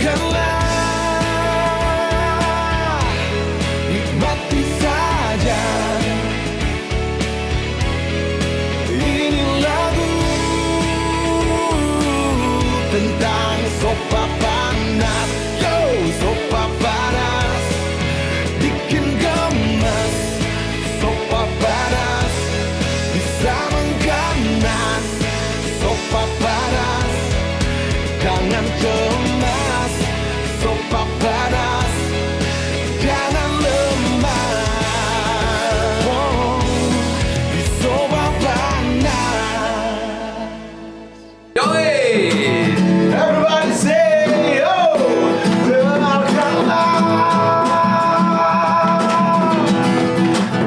Biarkanlah nikmati saja. Ini lagu tentang sopa panas. Yo, sopa panas bikin gemes. Sopa panas bisa mengganas. Sopa panas jangan cemas. Sopa panas jangan lemah. Oh, di sopa panas. Yoi! Everybody say, oh, dengarkanlah.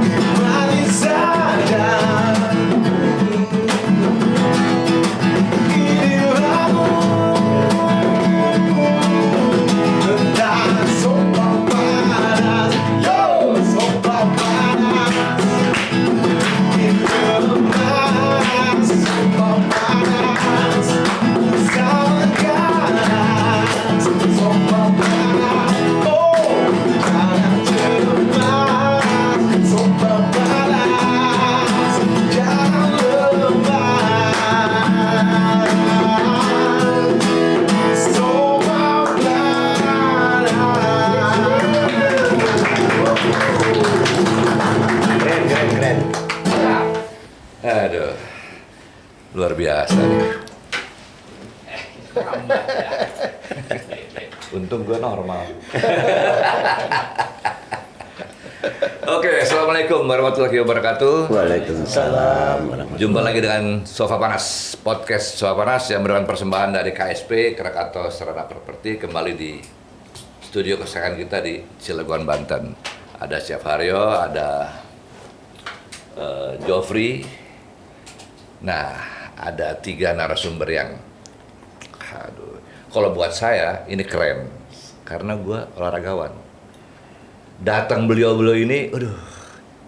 Nikmati saja. Ini lagu tentang sopa panas. Yo, sopa panas bikin gemas. Sopa panas sama ganas. Sopa panas, oh, jangan cemas. Sopa panas jangan lemah. Sopa panas. Keren. Aduh, luar biasa nih. Untung gue normal. Oke, assalamualaikum warahmatullahi wabarakatuh. Waalaikumsalam. Jumpa lagi dengan Sofa Panas, podcast Sofa Panas yang merupakan persembahan dari KSP, Krakatau Sarana Properti, kembali di studio kesayangan kita di Cilegon, Banten. Ada Chef Haryo, ada Joffrey. Nah, ada 3 narasumber yang, aduh, kalau buat saya ini keren, karena gue olahragawan. Datang beliau-beliau ini, aduh,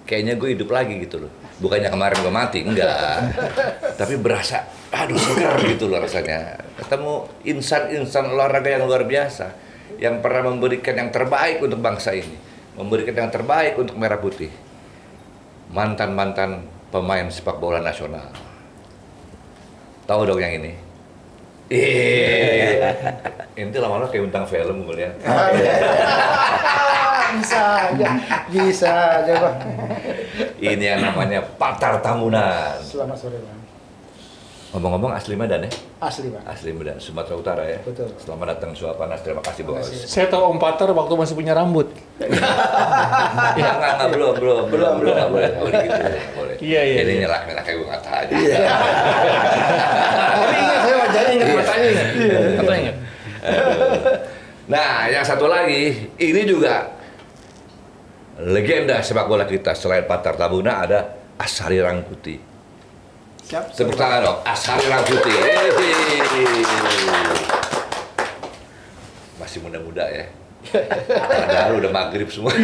kayaknya gue hidup lagi gitu loh. Bukannya kemarin gue mati, enggak. Tapi berasa, aduh segar gitu loh rasanya. Ketemu insan-insan olahraga yang luar biasa, yang pernah memberikan yang terbaik untuk bangsa ini, memberikan yang terbaik untuk Merah Putih. Mantan-mantan pemain sepak bola nasional. Tahu dong yang ini? Ini lama-lama kayak bintang film gue lihat. Bisa aja Bang. Ini yang namanya Patar Tamunan. Selamat sore Bang. Ngomong-ngomong asli Medan ya? Asli Bang. Asli Medan, Sumatera Utara ya? Betul. Selamat datang Sofa Panas, terima kasih bos. kasih. Saya tahu Om Patar waktu masih punya rambut. Enggak, belum, nggak boleh gitu, nggak boleh. Iya. Ini nyerah kayak gue kata aja. Tapi ingat, saya wajahnya ingat, matanya ingat. Matanya ingat. Nah, yang satu lagi, ini juga legenda sepak bola kita. Selain Patar Tamunan ada Ashari Rangkuti. Siap. Tepuk tangan dong, Ashari Rangkuti. Masih muda-muda ya. Padahal udah maghrib semua.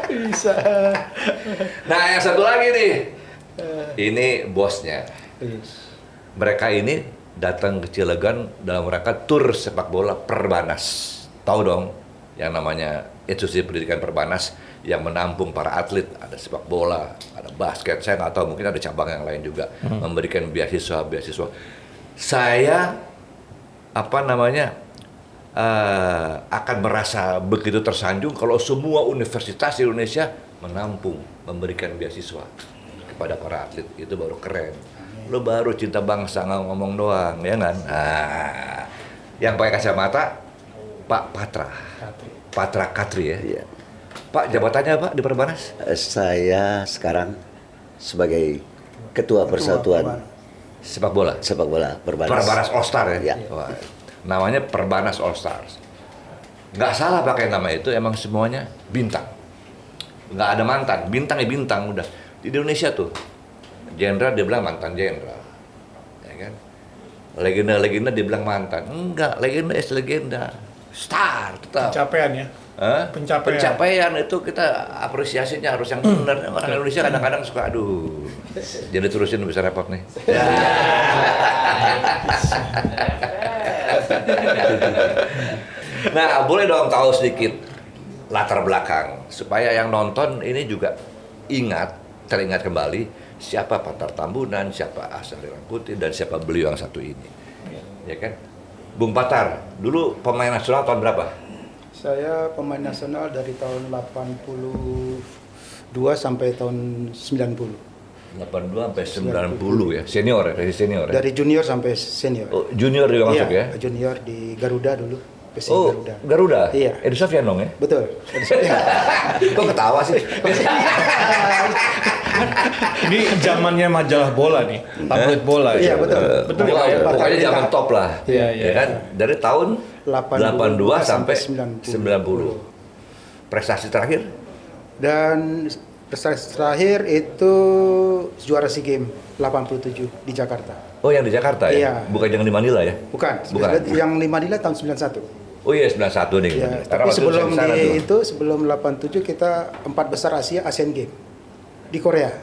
Bisa. Nah, yang satu lagi nih. Ini bosnya. Yes. Mereka ini datang ke Cilegon dalam rangka tur sepak bola Perbanas. Tahu dong yang namanya institusi pendidikan Perbanas yang menampung para atlet, ada sepak bola, ada basket, saya nggak tahu, mungkin ada cabang yang lain juga, memberikan beasiswa. Saya akan merasa begitu tersanjung kalau semua universitas di Indonesia menampung, memberikan beasiswa kepada para atlet. Itu baru keren. Lo baru cinta bangsa, nggak ngomong doang, ya kan? Nah, yang pakai kacamata Pak Patra Katri ya. Iya. Pak, jabatannya Pak di Perbanas? Saya sekarang sebagai Ketua Persatuan Sepak bola. Perbanas All Star ya. Iya. Wah, namanya Perbanas All Stars. Nggak salah pakai nama itu, emang semuanya bintang. Nggak ada mantan, bintang ya bintang udah. Di Indonesia tuh, jenderal dia bilang mantan jenderal, ya kan? Legenda dia bilang mantan, enggak, legenda is legenda, star tetap. Pencapaian ya. Hah? Pencapaian. Itu kita apresiasinya harus yang benar. Orang Indonesia kadang-kadang suka aduh. Jadi terusin bisa repot nih. Nah, boleh dong tahu sedikit latar belakang supaya yang nonton ini juga teringat kembali siapa Patar Tambunan, siapa Asari Rangkuti, dan siapa beliau yang satu ini. Ya kan? Bung Patar, dulu pemain nasional tahun berapa? Saya pemain nasional dari tahun 82 sampai tahun 90. 82 sampai 90 ya, senior ya, dari senior ya? Dari junior sampai senior. Oh, junior juga masuk ya? Junior di Garuda dulu. PSI Oh, Garuda. Garuda? Iya. Edi Sofyan dong ya? Betul. Kok ketawa sih? Ini zamannya majalah bola nih, tabloid bola. Iya, ya. betul. Betul Wow, Pak, ya? pokoknya zaman top lah. Iya, Ya iya. kan? Dari tahun 82 sampai 90. 90. Prestasi terakhir? Dan prestasi terakhir itu juara SEA Games 87 di Jakarta. Oh, yang di Jakarta ya? Iya. Bukan yang di Manila ya? Bukan. Bukan. Yang di Manila tahun 91. Oh iya, 91 nih. Ya, Karena tapi waktu sebelum saya kesana tuh. itu sebelum 87 kita 4 besar Asian Games di Korea.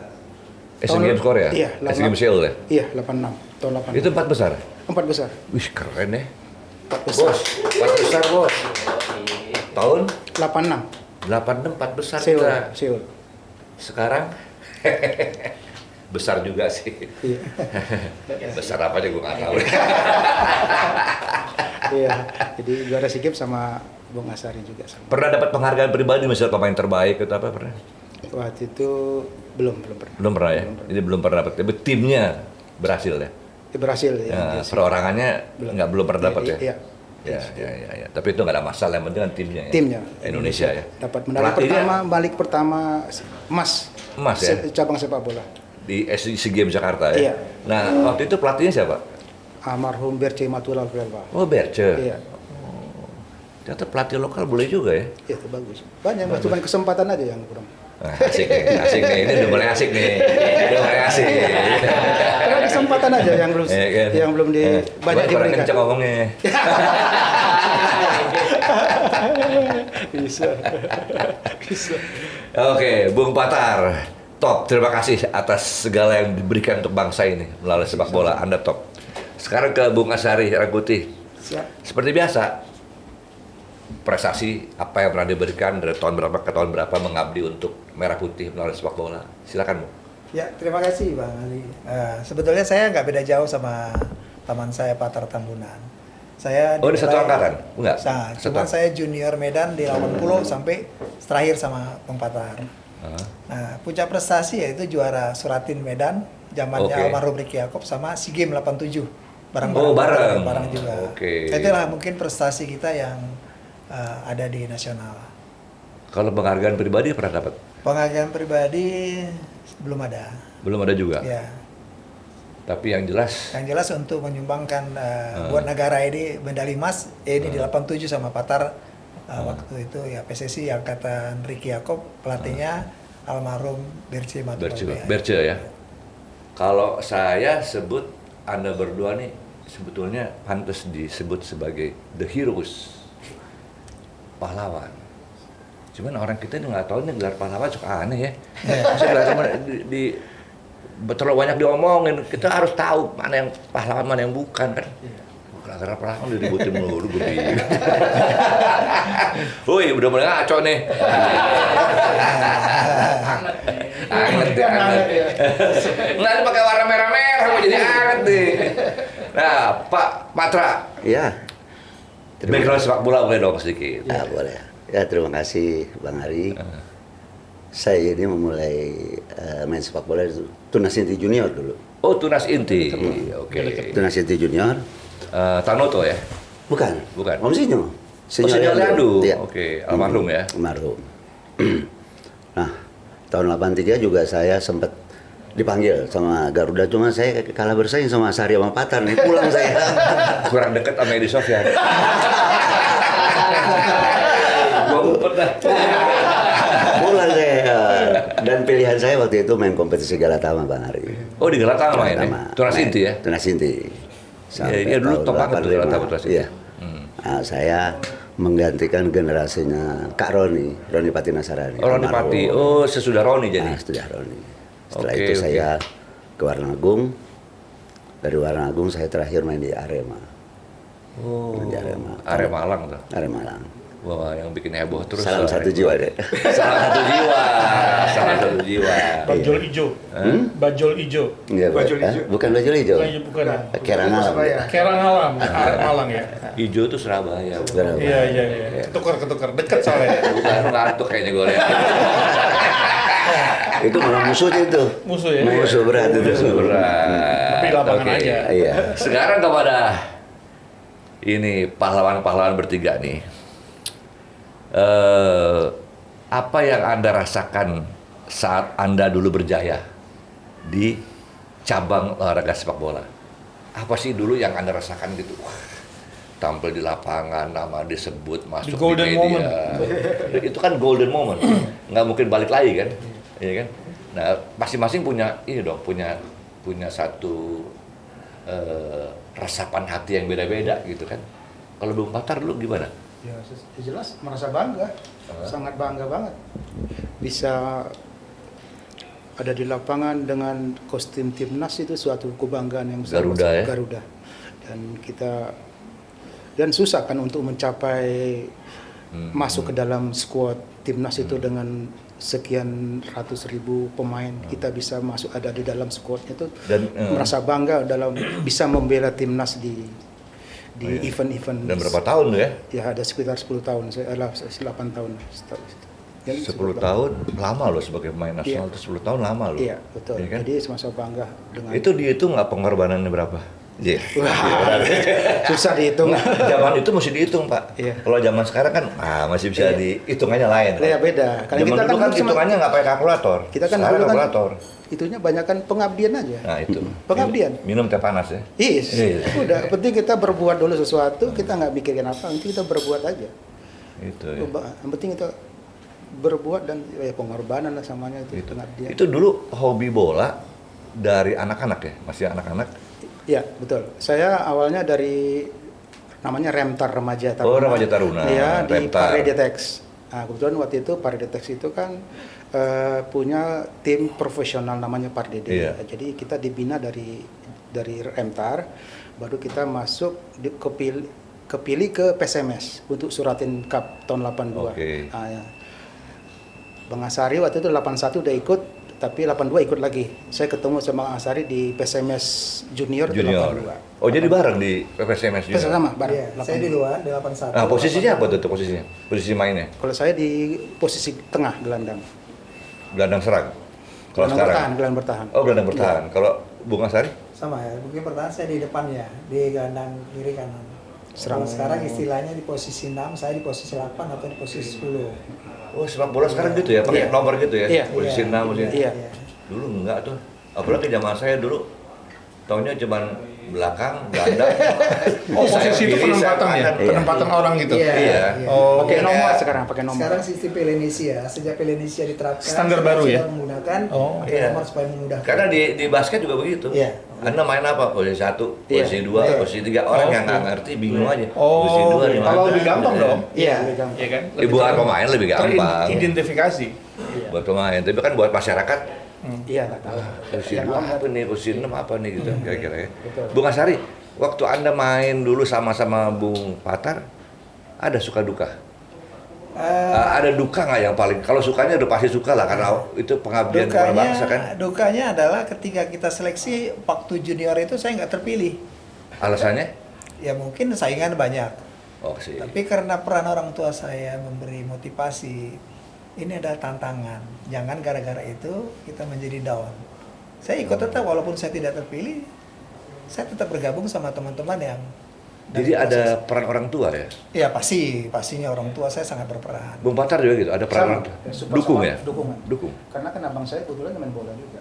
Asian Games Korea? Iya, Asian Games Seoul ya? Iya, 86. Tahun 86. Itu 4 besar? 4 besar. Wih, keren ya. 4 besar. Bos, 4 besar bos. Tahun 86. 86, 4 besar Seoul. kita. Seoul. Sekarang besar juga sih. Iya. Besar apa aja gue nggak tahu. Iya. Jadi juara SEA Games sama Bung Asari juga sama. Pernah dapat penghargaan pribadi misalnya pemain terbaik atau apa pernah? Waktu itu belum pernah. Belum pernah ya. Jadi belum pernah dapat. Tapi timnya berhasil ya. Berhasil ya. Ya, Dia sih. perorangannya Belum. nggak belum pernah dapat ya. Iya. Ya. Tapi itu nggak ada masalah. Yang penting kan timnya. Ya. Timnya Indonesia ya. dapat medali Pelatihnya pertama, balik pertama emas. Emas ya? Cabang sepak bola. Di SEA Games Jakarta ya. Iya. Nah waktu itu pelatihnya siapa? Almarhum Berce Matula Alfrelva. Oh Berce. Iya. Ternyata pelatih lokal boleh juga ya. Iya, itu bagus. Banyak, cuma kesempatan aja yang kurang. Nah, asik nih. Ini udah mulai asik nih. Udah mulai asik. Karena kesempatan aja yang belum Iya kan? yang belum banyak Kurang diberikan. kenceng ngomongnya. Bisa. Bisa. Oke, Bung Patar, top. Terima kasih atas segala yang diberikan untuk bangsa ini melalui sepak bola. Anda top. Sekarang ke Bung Asari Rangkuti. Siap. Seperti biasa, prestasi apa yang pernah diberikan dari tahun berapa ke tahun berapa mengabdi untuk Merah Putih melalui sepak bola. Silakan, Bung. Ya, terima kasih Bang Ali. Sebetulnya saya nggak beda jauh sama teman saya Patar Tambunan. Saya Oh, ini satu dimulai- angkatan? Enggak? Nah, Satu cuma angkatan. saya junior Medan di 80 sampai terakhir sama Bang Patar. Ah, Nah, puncak prestasi yaitu juara Suratin Medan, zamannya Oke. almarhum Ricky Yakob sama SEA Games 87. Oh, bareng. Bareng juga. Oke. Itulah mungkin prestasi kita yang ada di nasional. Kalau penghargaan pribadi pernah dapat? Penghargaan pribadi belum ada. Belum ada juga. Ya. Tapi yang jelas Yang jelas untuk menyumbangkan buat negara ini medali emas, ini di 87 sama Patar waktu itu ya PSSI angkatan Ricky Yakob, pelatihnya almarhum Berce Matula. Berce ya. Kalau saya sebut Anda berdua nih sebetulnya pantas disebut sebagai the heroes, pahlawan. Cuman orang kita ini nggak tahu nih gelar pahlawan suka aneh ya. Saya gelar sama terlalu banyak diomongin. Kita harus tahu mana yang pahlawan mana yang bukan kan. Gelar pahlawan diributin mulu gue bingung. Woi, udah mulai ngaco nih. Anget ya, anget. Nggak ada pakai warna merah-merah, mau jadi anget nih. Nah, Pak Patra, Ya, background sepak bola boleh dong sedikit. ya boleh. Ya terima kasih Bang Ari. Saya ini memulai main sepak bola itu Tunas Inti Junior dulu. Oh, Tunas Inti. Oke. Tunas Inti Junior. Tanoto ya? Bukan. Bukan. Om Sinyo. Oh, Senior Leandro. Iya. Oke, almarhum ya. Almarhum. Nah, tahun 83 juga saya sempat dipanggil sama Garuda, cuma saya kalah bersaing sama Asari sama Patar nih, pulang saya. Kurang deket sama Edi Sofyan. Gua ngumpet dah. Pulang saya. Dan pilihan saya waktu itu main kompetisi Galatama Bang Ari. Oh, di Galatama main ya? Galatama. Tunas Main. Inti ya? Tunas Inti. Iya, dulu tahun top banget tuh 85. Galatama Tunas Inti. Iya. Nah, saya menggantikan generasinya Kak Roni Patinasarani. Oh, Roni Pati. Oh, sesudah Roni jadi. Nah, sudah Roni. Setelah Oke, itu oke. saya ke Warna Agung. Dari Warna Agung saya terakhir main di Arema. Oh, Di Arema. area Malang tuh. Arema Malang. Wah, yang bikin heboh terus. Salam soal satu itu. jiwa deh. Salam satu jiwa. Salam satu jiwa. Bajul ijo. Bajul ijo. Iya, Bajul Hah? hijau. Bukan bajul hijau. Bukan ya. Kerang alam. Kerang alam, arek Malang ya. Hijau tuh Surabaya. Bukan apa. Iya. Ketukar, deket soalnya. Bukan ngantuk kayaknya gue lihat. Itu malah musuhnya itu. Musuh ya? Musuh berat itu. Musuh berat. Tapi lapangan Oke. aja. Iya. Sekarang kepada ini pahlawan-pahlawan bertiga nih. Apa yang Anda rasakan saat Anda dulu berjaya di cabang olahraga sepak bola? Apa sih dulu yang Anda rasakan gitu? Wah, tampil di lapangan, nama disebut, masuk Di golden di media. Itu kan golden moment. Nggak mungkin balik lagi kan? Iya kan? Nah, masing-masing punya ini dong, punya satu resapan hati yang beda-beda gitu kan. Kalau Bung Patar dulu gimana? Ya jelas merasa bangga, sangat bangga banget. Bisa ada di lapangan dengan kostum timnas itu suatu kebanggaan yang besar. Garuda ya? Garuda. Dan susah kan untuk mencapai masuk ke dalam skuad timnas itu dengan sekian ratus ribu pemain kita bisa masuk ada di dalam skuad itu. Dan merasa bangga dalam bisa membela timnas di event-event. dan berapa tahun tuh ya? Ya ada sekitar 10 tahun, saya 8 tahun. Dan 10 tahun lama loh sebagai pemain nasional, itu 10 tahun lama loh. Iya, betul. Iya kan? Jadi semasa bangga dengan Itu dihitung nggak pengorbanannya berapa? Iya. susah dihitung. Zaman itu mesti dihitung, Pak. Iya. Kalau zaman sekarang kan masih bisa dihitungannya lain. Pak. Iya, beda. Karena Zaman kita dulu kan cuma- hitungannya nggak pakai kalkulator. Kita kan sekarang dulu kan kalkulator. itunya banyak kan pengabdian aja. Nah, itu. Pengabdian. Minum teh panas ya. Yes. Iya. Udah, penting kita berbuat dulu sesuatu, kita nggak mikirin apa, nanti kita berbuat aja. Itu ya. Yang penting kita berbuat dan ya pengorbanan lah samanya itu Itu. pengabdian. Itu dulu hobi bola dari anak-anak ya, masih anak-anak. Iya, betul. Saya awalnya dari namanya Remtar Remaja Taruna. Oh, Remaja Taruna. Iya, di Remtar. Paredetex. Nah, kebetulan waktu itu Paredetex itu kan punya tim profesional namanya Pardede. Iya. Jadi kita dibina dari Remtar, baru kita masuk kepilih ke PSMS untuk Suratin Cup tahun 82. Oke. Nah, ya. Bang Asari waktu itu 81 udah ikut, tapi 82 ikut lagi. Saya ketemu sama Bang Asari di PSMS Junior, itu Junior. 82. Oh, jadi bareng di PSMS juga. Sama bareng. Iya, saya di luar di 81. Nah, posisinya apa tuh posisinya? Posisi mainnya? Kalau saya di posisi tengah gelandang. Gelandang serang. Kalau Gelandang sekarang. bertahan. Oh, gelandang bertahan. Kalau Bung Asari? Sama ya, mungkin pertahanan saya di depan ya, di gelandang kiri kanan. Kalau sekarang istilahnya di posisi 6, saya di posisi 8 atau di posisi 10. Oh, sepak bola sekarang gitu ya, pakai Iya. nomor gitu ya? Iya. Posisi 6, posisi. Iya. Dulu enggak tuh. Apalagi zaman saya dulu taunya cuman belakang, gelandang. Oh, posisi itu kiri, saya penempatan ya? kanan. Penempatan orang gitu? Iya. Oh, Pakai iya. nomor sekarang, pakai nomor. Sekarang sistem Pelenesia, sejak Pelenesia diterapkan, Standar baru ya? sudah menggunakan Oh, pakai iya. nomor supaya memudahkan. Karena di basket juga begitu. Iya. Anda main apa? Posisi 1, posisi 2, Iya. posisi 3. Orang Oh, yang nggak iya. ngerti bingung aja. Oh, Posisi 2 di mana? kalau lebih gampang Gitu ya. dong. Iya. Iya kan? Ya, buat pemain lebih gampang. Identifikasi. Buat pemain, tapi kan buat masyarakat Iya, nggak tahu. posisi 2 apa nih, posisi 6 apa nih gitu kira-kira ya. Betul. Bung Asari, waktu Anda main dulu sama-sama Bung Patar, ada suka duka? Ada duka nggak yang paling, kalau sukanya udah pasti suka lah karena itu pengabdian kepada bangsa kan? Dukanya adalah ketika kita seleksi waktu junior itu saya nggak terpilih. Alasannya? Ya mungkin saingan banyak. Oh sih. Tapi karena peran orang tua saya memberi motivasi, ini adalah tantangan. Jangan gara-gara itu kita menjadi down. Saya ikut tetap walaupun saya tidak terpilih, saya tetap bergabung sama teman-teman yang. Jadi ada peran orang tua ya? Ya pastinya orang tua saya sangat berperan. Bung Patar juga gitu, ada peran Sama. orang tua? Super Dukung sama, ya? dukungan. Dukung. Karena kan abang saya kebetulan main bola juga.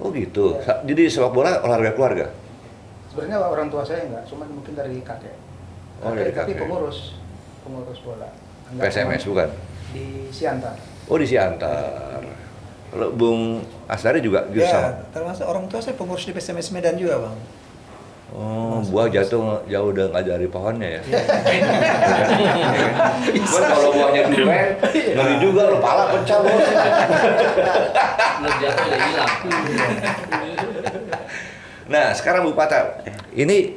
Oh gitu. Jadi sepak bola olahraga keluarga? Sebenarnya orang tua saya enggak, cuma mungkin dari kakek. Oh, dari Tapi kakek. pengurus bola. Enggak PSMS cuma bukan? Di Siantar. Oh di Siantar. Kalau Bung Asari juga gitu Ya, sama? termasuk orang tua saya pengurus di PSMS Medan juga, Bang. Oh, buah jatuh jauh udah nggak dari pohonnya ya? Cuman kalau buahnya duren, ngeri juga lo pala pecah bos. Nah sekarang Bu Patar, ini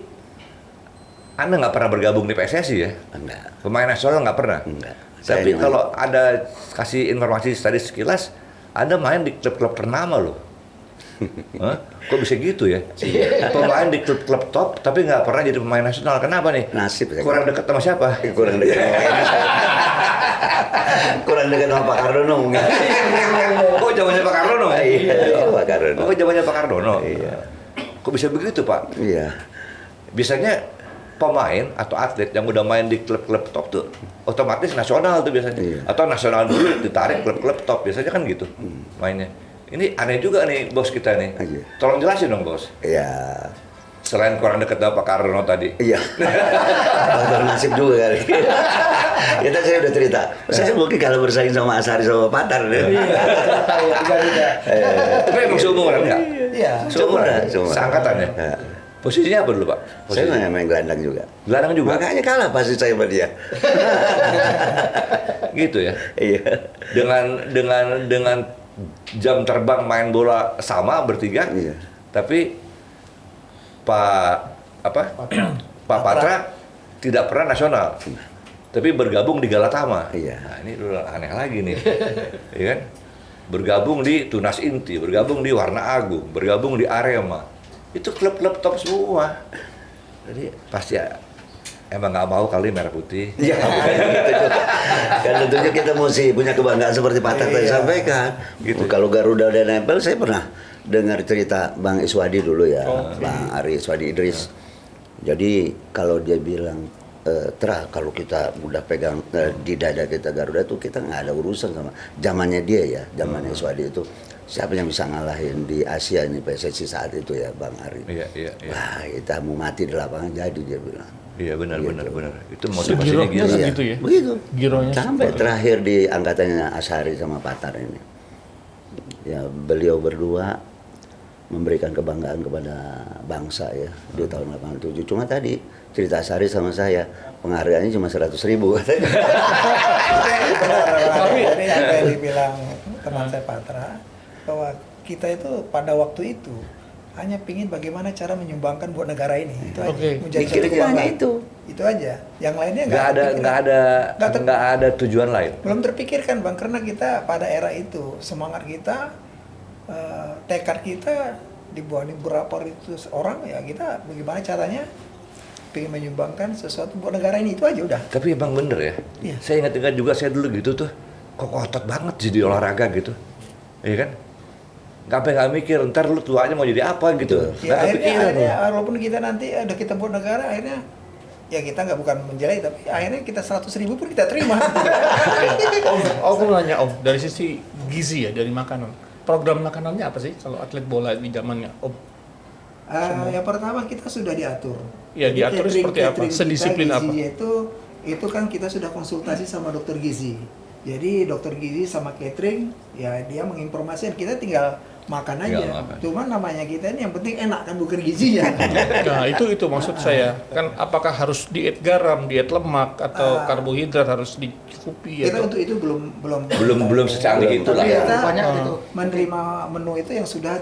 Anda nggak pernah bergabung di PSSI ya? Enggak. Pemain nasional nggak pernah? Enggak. Saya Tapi memang- kalau ada kasih informasi tadi sekilas, Anda main di klub-klub ternama loh. Hah? Kok bisa gitu ya? Pemain di klub-klub top, tapi nggak pernah jadi pemain nasional. Kenapa nih? Nasib saya. Kurang dekat sama siapa? Kurang dekat. Kurang dekat sama Pak Kardono mungkin. Oh, zamannya Pak Kardono ya? Iya, Pak Kardono. Oh, zamannya Pak Kardono. Iya. Kok bisa begitu, Pak? Iya. Biasanya pemain atau atlet yang udah main di klub-klub top tuh otomatis nasional tuh biasanya. Iya. Atau nasional dulu ditarik klub-klub top. Biasanya kan gitu mainnya. Ini aneh juga nih bos kita nih. Iya. Tolong jelasin dong, bos. Iya. Selain kurang dekat sama Pak Kardono tadi. Iya. Faktor nasib juga kali. Kita saya udah cerita. Saya mungkin kalau bersaing sama Asari sama Patar. Tapi emang seumuran nggak? Iya. Seumuran? Seumuran. Seangkatan ya? Ya. Posisinya apa dulu, Pak? Saya Posisi. main gelandang juga. Gelandang juga? Makanya kalah pasti saya sama dia. Gitu ya? Iya. Dengan jam terbang main bola sama bertiga, Iya. tapi Pak Patra tidak pernah nasional, tapi bergabung di Galatama. Iya. Nah, ini dulu aneh lagi nih, ya kan? Bergabung di Tunas Inti, bergabung di Warna Agung, bergabung di Arema, itu klub-klub top semua. Jadi pasti ya, emang nggak mau kali merah putih. Iya, gitu juga. Kan tentunya kita mesti punya kebanggaan seperti Patar tadi sampaikan. Gitu. Kalau Garuda udah nempel, saya pernah dengar cerita Bang Iswadi dulu ya, Bang Ari Iswadi Idris. Jadi kalau dia bilang, kalau kita udah pegang di dada kita Garuda tuh kita nggak ada urusan sama zamannya dia ya, zamannya Iswadi itu. Siapa yang bisa ngalahin di Asia ini PSSI saat itu ya Bang Ari. Iya. Wah, kita mau mati di lapangan jadi dia bilang. Iya benar. Itu motivasinya Segironya gitu. segitu ya? Begitu. Gironya Sampai seperti- terakhir di angkatannya Asari sama Patar ini. Ya, beliau berdua memberikan kebanggaan kepada bangsa ya di tahun 87. Cuma tadi cerita Asari sama saya, penghargaannya cuma 100.000 katanya. Tapi tadi apa yang dibilang teman saya Patra, bahwa kita itu pada waktu itu hanya pingin bagaimana cara menyumbangkan buat negara ini. Itu aja. Oke. Menjadi satu Mikirnya hanya kebanggaan. itu. Itu aja. Yang lainnya Nggak ada tujuan lain. belum terpikirkan Bang, karena kita pada era itu semangat kita, tekad kita dibuat berapa ratus orang ya, kita bagaimana caranya pengen menyumbangkan sesuatu buat negara ini, itu aja udah. Tapi emang bener ya. Iya. Saya ingat juga saya dulu gitu tuh, kok otot banget jadi olahraga gitu, iya kan? Nggak mikir, ntar lu tuanya mau jadi apa gitu. Ya, Nggak kepikiran akhirnya loh. walaupun kita nanti udah kita buat negara, akhirnya ya kita nggak bukan menjelek, tapi akhirnya kita 100.000 pun kita terima. Om, aku mau nanya Om, dari sisi gizi ya, dari makanan. Program makanannya apa sih kalau atlet bola di zamannya Om? Yang pertama kita sudah diatur. Ya, Jadi diatur seperti apa? catering Sedisiplin kita, apa? gizinya itu kan kita sudah konsultasi sama dokter gizi. Jadi dokter gizi sama catering ya dia menginformasikan, kita tinggal makan aja. Tinggal makan. Cuman namanya kita ini yang penting enak kan, bukan gizinya. Nah itu maksud saya kan, apakah harus diet garam, diet lemak atau karbohidrat harus dicukupi Kita atau untuk itu belum Belum secanggih itu lah Tapi ya. kita Banyak itu. menerima menu itu yang sudah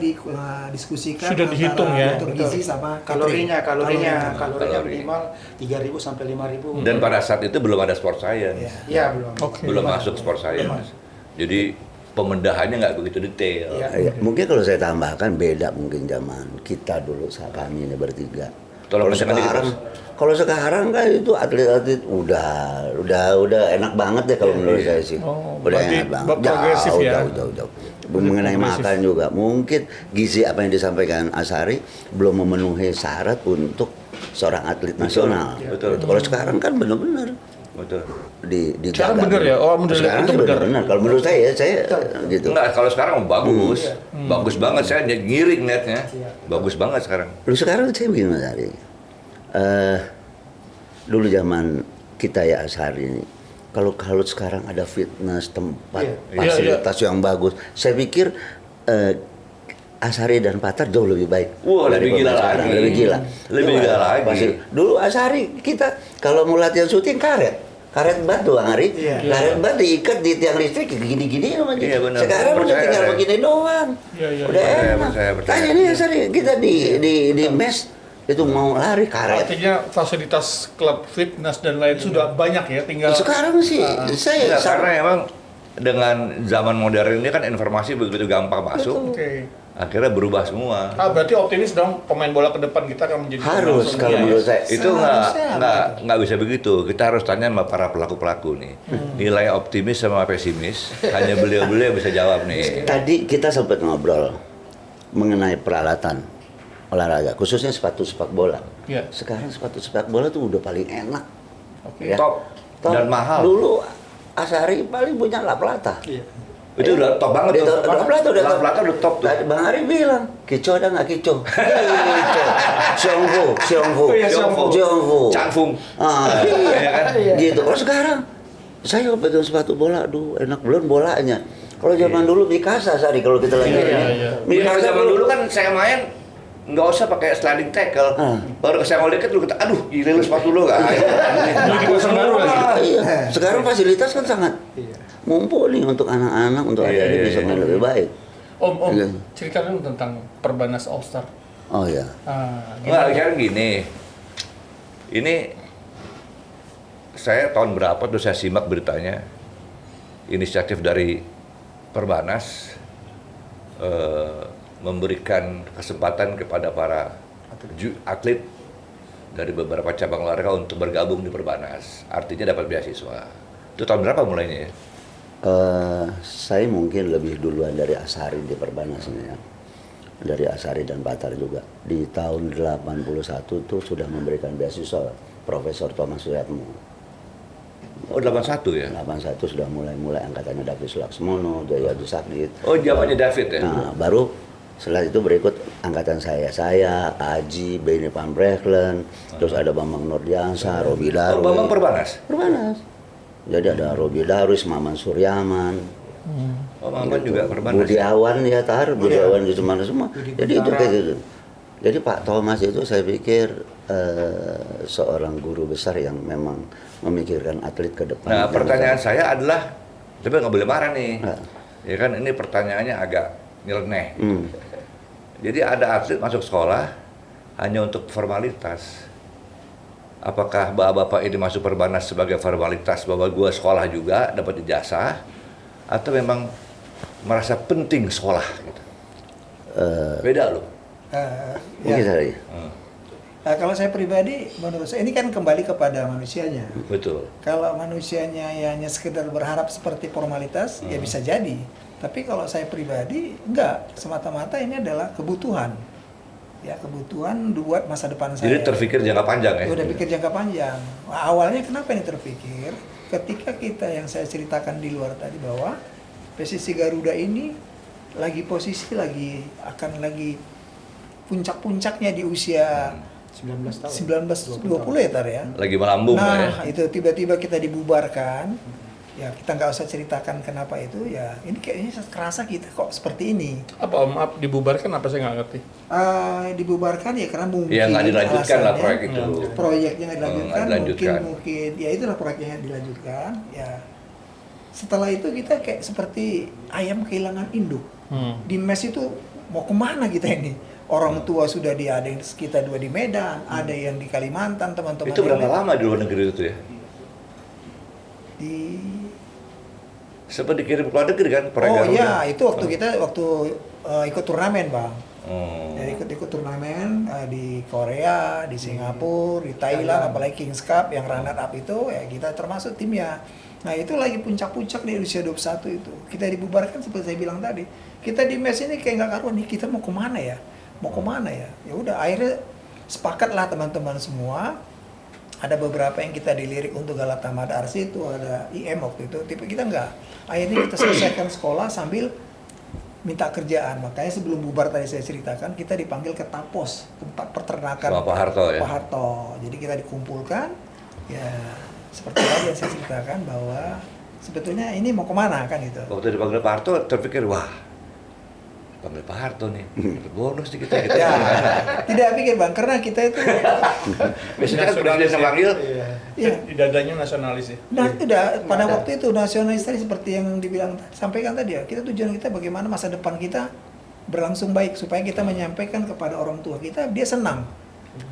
diskusikan Sudah dihitung ya? dokter gizi sama kalorinya catering. Kalori. minimal 3.000 sampai 5.000. Dan pada saat itu belum ada sport science, Iya. Iya, belum. Oke. belum masuk sport science. Jadi pemendahannya nggak begitu detail. Iya. Ya, mungkin kalau saya tambahkan beda mungkin zaman kita dulu saat kami ini bertiga. Tolong Kalau kencangkan dikit, sekarang, Bos. kalau sekarang kan itu atlet-atlet udah enak banget ya kalau menurut saya sih. Oh, Udah berarti enak banget. progresif ya? Jauh. Mengenai progresif. makan juga mungkin gizi apa yang disampaikan Asari belum memenuhi syarat untuk seorang atlet nasional. betul. Gitu. Kalau sekarang kan benar-benar Betul. di Sekarang bener ya? Oh, menurut sekarang itu sih bener. benar. Kalau menurut saya gitu. Enggak, kalau sekarang bagus. Bagus banget, saya ngiring netnya. Bagus banget sekarang. Lu sekarang saya begini Mas Ari. Dulu zaman kita ya Asari ini, kalau sekarang ada fitness, tempat, Iya. fasilitas yang bagus, saya pikir Asari dan Patar jauh lebih baik. Wah, lebih daripada gila sekarang. lagi. Lebih gila. Lebih gila lagi. Dulu Asari kita kalau mau latihan syuting karet batu Bang Ari, Iya. karet batu diikat di tiang listrik gini-gini sama dia. Iya, benar. Sekarang udah Percaya tinggal saya. begini doang. Iya, Udah Percaya, enak. percaya. Tanya nih Asari, kita di mes Itu mau lari karet. Artinya fasilitas klub fitness dan lain sudah banyak ya, tinggal Sekarang sih saya Enggak, karena emang dengan zaman modern ini kan informasi begitu gampang masuk, Oke. akhirnya berubah semua. Berarti optimis dong pemain bola ke depan kita akan menjadi harus langsung kalau dia. menurut saya. Itu nggak bisa begitu. Kita harus tanya sama para pelaku-pelaku nih. Nilai optimis sama pesimis, hanya beliau-beliau yang bisa jawab nih. Tadi kita sempat ngobrol mengenai peralatan olahraga, khususnya sepatu sepak bola. Iya. Sekarang sepatu sepak bola tuh udah paling enak. Oke. Ya. Top dan mahal. Dulu Asari paling punya La Plata. Iya. Itu udah top banget tuh. La Plata udah La Plata udah top tuh. Tadi Bang Ari bilang, kicau ada nggak kicau? Kicau. Xiongfu. Oh iya, Xiongfu. Changfung. Ah, Iya kan? gitu. Kalau sekarang saya pegang sepatu bola, aduh enak belum bolanya. Kalau zaman dulu Mikasa Sari kalau kita lagi. Iya. Kalau zaman dulu kan saya main nggak usah pakai sliding tackle. Baru kesenggol dikit lu kata, aduh gila lu sepatu lu nggak. Beli di pasar baru lagi. Iya. Sekarang fasilitas kan sangat mumpuni untuk anak-anak, untuk Iya, adik-adik iya, bisa main iya. lebih baik. Om, Iya. ceritakan tentang Perbanas All Star. Oh ya. Nggak, kan gini. Ini saya tahun berapa tuh saya simak beritanya, inisiatif dari Perbanas memberikan kesempatan kepada para atlet dari beberapa cabang olahraga untuk bergabung di Perbanas. Artinya dapat beasiswa. Itu tahun berapa mulainya ya? Saya mungkin lebih duluan dari Asari di Perbanasnya ya. Dari Asari dan Batar juga. Di tahun 81 tuh sudah memberikan beasiswa Profesor Thomas Suyatmo. Oh 81 ya? 81 sudah mulai angkatannya David Sulaksmono, Jaya Dusaknit. Oh zamannya David ya? Nah, baru setelah itu berikut angkatan saya, Aji, Benny Van Brecklen, terus ada Bambang Nurdiansa, Robi Darwi. Oh Bambang Perbanas? Perbanas. Jadi ada Robi Darwi, Maman Suryaman, Oh Maman juga Perbanas? Budiawan ya Budiawan gitu mana semua. Jadi itu kayak gitu. Jadi Pak Thomas itu saya pikir seorang guru besar yang memang memikirkan atlet ke depan. Nah pertanyaan saya adalah, tapi nggak boleh marah nih. Nah. Ya kan ini pertanyaannya agak nyeleneh. Hmm. Jadi ada atlet masuk sekolah hanya untuk formalitas. Apakah bapak-bapak ini masuk Perbanas sebagai formalitas bahwa gua sekolah juga dapat ijazah, atau memang merasa penting sekolah gitu? Beda loh. Mungkin Ya. saya. Kalau saya pribadi, menurut saya ini kan kembali kepada manusianya. Betul. Kalau manusianya ya hanya sekedar berharap seperti formalitas, ya bisa jadi. Tapi kalau saya pribadi, enggak. Semata-mata ini adalah kebutuhan. Ya, kebutuhan buat masa depan saya. Jadi terpikir jangka panjang ya? Udah pikir jangka panjang. Nah, awalnya kenapa ini terpikir? Ketika kita yang saya ceritakan di luar tadi bahwa PSSI Garuda ini lagi akan puncak-puncaknya di usia 19 tahun. 19-20 ya Tar ya. Lagi melambung Nah, ya? itu tiba-tiba kita dibubarkan. Ya, kita nggak usah ceritakan kenapa itu. Ya, ini kayaknya kerasa kita kok seperti ini. Apa Om, maaf, dibubarkan apa saya nggak ngerti? Dibubarkan ya karena mungkin Ya nggak dilanjutkan lah alasannya, proyek itu. proyeknya nggak dilanjutkan, dilanjutkan. mungkin ya itulah proyeknya yang dilanjutkan. Ya, setelah itu kita kayak seperti ayam kehilangan induk. Di mes itu mau kemana kita ini? Orang tua sudah ada yang kita dua di Medan, ada yang di Kalimantan, teman-teman. Itu yang berapa lain. lama di luar negeri itu ya? Di Sempat dikirim ke luar negeri kan? proyek Oh Garuda? iya, itu waktu kita ikut turnamen, Bang. Oh. Jadi ikut turnamen di Korea, di Singapura, di Thailand, apalagi Kings Cup yang runner up itu ya kita termasuk timnya. Nah, itu lagi puncak-puncak di usia 21 itu. Kita dibubarkan seperti saya bilang tadi. Kita di mes ini kayak nggak karuan nih, kita mau kemana ya? Mau kemana ya? Ya udah akhirnya sepakatlah teman-teman semua. Ada beberapa yang kita dilirik untuk Galatamada Arsi itu, ada IM waktu itu. Tipe kita enggak. Akhirnya kita selesaikan sekolah sambil minta kerjaan. Makanya sebelum bubar tadi saya ceritakan, kita dipanggil ke Tapos, tempat peternakan Sama Pak Harto ya? Pak Harto. Jadi kita dikumpulkan, ya seperti tadi yang saya ceritakan bahwa sebetulnya ini mau kemana kan gitu. Waktu dipanggil Pak Harto terpikir, wah panggil Pak Harto nih, dapat bonus nih kita gitu. Ya, tidak pikir Bang, karena kita itu Biasanya kan presiden yang panggil, ya, Di dadanya nasionalis ya? nah itu pada waktu itu nasionalis tadi seperti yang sampaikan tadi ya, kita tujuan kita bagaimana masa depan kita berlangsung baik supaya kita menyampaikan kepada orang tua kita dia senang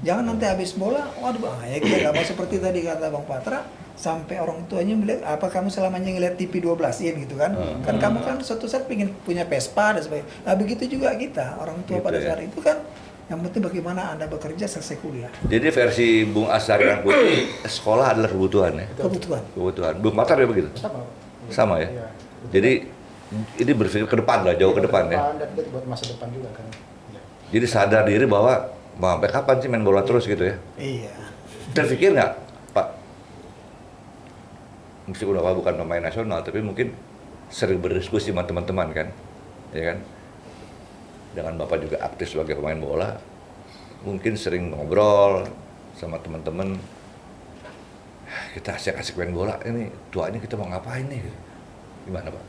Jangan nanti habis bola, waduh Bang, ya kita nggak mau seperti tadi kata Bang Patra, sampai orang tuanya melihat, apa kamu selamanya ngeliat TV 12-in gitu kan? Kan kamu kan suatu saat pengen punya Vespa dan sebagainya. Nah begitu juga kita, orang tua Gitu pada ya. saat itu kan, yang penting bagaimana Anda bekerja selesai kuliah. Jadi versi Bung Ashari Rangkuti, sekolah adalah kebutuhan ya. Kebutuhan. Kebutuhan. Bung Matar ya begitu? Sama. Sama ya. Iya. Jadi ini berpikir ke depan lah, jauh ke depan ya. Dan itu buat masa depan juga kan. Iya. Jadi sadar diri bahwa sampai kapan sih main bola terus gitu ya. Iya. Terpikir nggak, Pak? Meskipun Bapak bukan pemain nasional, tapi mungkin sering berdiskusi sama teman-teman kan, ya kan? Dengan Bapak juga aktif sebagai pemain bola, mungkin sering ngobrol sama teman-teman. Kita asik-asik main bola, ini tuanya kita mau ngapain nih? Gimana Pak?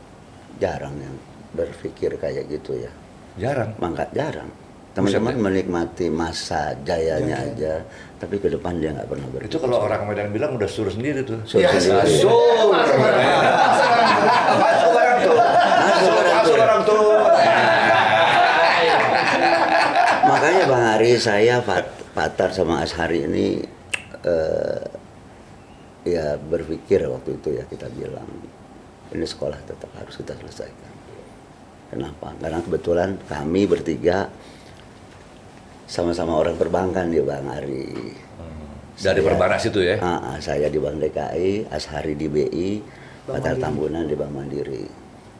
Jarang yang berpikir kayak gitu ya. Jarang. Mangkat jarang. Teman-teman Buset, ya? menikmati masa jayanya aja, tapi ke depan dia nggak pernah berpikir. Itu kalau orang Medan bilang udah suruh sendiri tuh. Suruh sendiri. Masuk orang tuh. Masuk orang tuh. Makanya Bang Ari, saya, Patar sama Ashari ini ya berpikir waktu itu ya, kita bilang ini sekolah tetap harus kita selesaikan. Kenapa? Karena kebetulan kami bertiga sama-sama orang perbankan ya Bang Ari. Dari Perbanas itu ya? Saya di Bank DKI, Ashari di BI, Patar Tambunan di Bank Mandiri.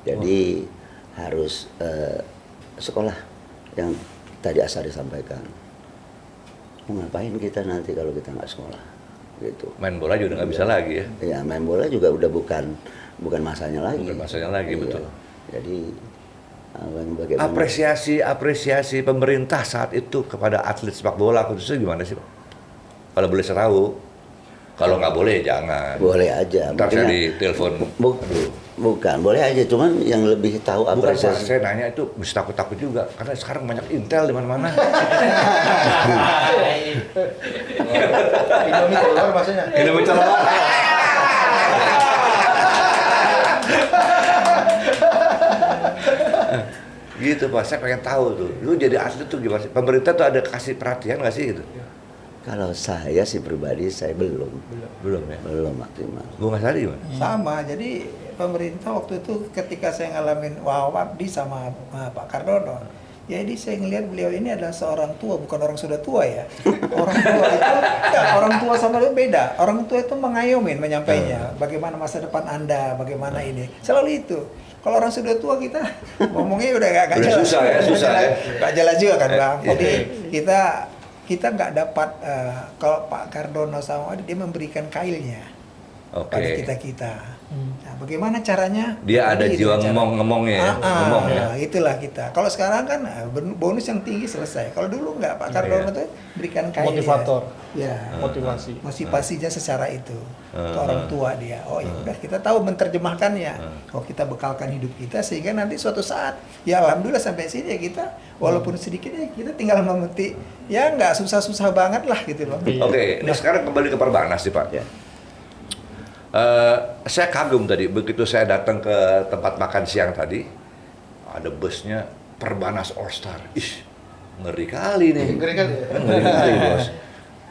Jadi harus sekolah yang tadi Ashari sampaikan. Mau ngapain kita nanti kalau kita nggak sekolah? Gitu. Main bola juga nggak bisa lagi ya? Ya main bola juga udah bukan masanya lagi. Bukan masanya lagi, Iya. betul. Jadi bagaimana? Apresiasi pemerintah saat itu kepada atlet sepak bola khususnya gimana sih Pak? Kalau boleh saya tahu, kalau nggak boleh jangan. Boleh aja. Ntar saya Mungkin ditelepon. bukan, boleh aja. Cuman yang lebih tahu Bukan Pak, apresiasi. saya nanya itu bisa takut-takut juga karena sekarang banyak intel di mana-mana. Indomie telur maksudnya. Ini bicara gitu Pak, saya pengen tahu tuh. Lu jadi atlet tuh gimana sih? Pemerintah tuh ada kasih perhatian nggak sih gitu? Kalau saya sih pribadi saya belum Belum ya? maksimal. Bung Ashari gimana? Sama, jadi pemerintah waktu itu ketika saya ngalamin wow abdi sama Pak Cardono, jadi saya ngelihat beliau ini adalah seorang tua, bukan orang sudah tua ya. Orang tua itu, ya, orang tua sama dia beda. Orang tua itu mengayomin, menyampainya. Bagaimana masa depan Anda, bagaimana ini. Selalu itu. Kalau orang sudah tua kita ngomongnya udah gak Udah jelas. susah ya, susah ya. Gak jelas juga kan Bang. Iya. Jadi kita nggak dapat, kalau Pak Cardono sama dia memberikan kailnya Oke. pada kita. Nah, bagaimana caranya? Dia ada Tadi jiwa cara- ngemong-ngemongnya ya, ngemong ya. Itulah kita. Kalau sekarang kan bonus yang tinggi selesai. Kalau dulu nggak, Pak Cardono tuh berikan kail. Motivator. Ya. Motivasi. Motivasinya secara itu ke orang tua dia. Oh ya udah, kita tahu menerjemahkannya. Oh kita bekalkan hidup kita sehingga nanti suatu saat ya alhamdulillah sampai sini ya kita walaupun sedikit ya kita tinggal memetik, ya nggak susah-susah banget lah gitu loh. Oke, ini sekarang kembali ke Perbanas sih Pak. Ya. Saya kagum tadi, begitu saya datang ke tempat makan siang tadi, ada busnya Perbanas All Star. Ih, ngeri kali nih. Ngeri kali ya? Ngeri kali bos.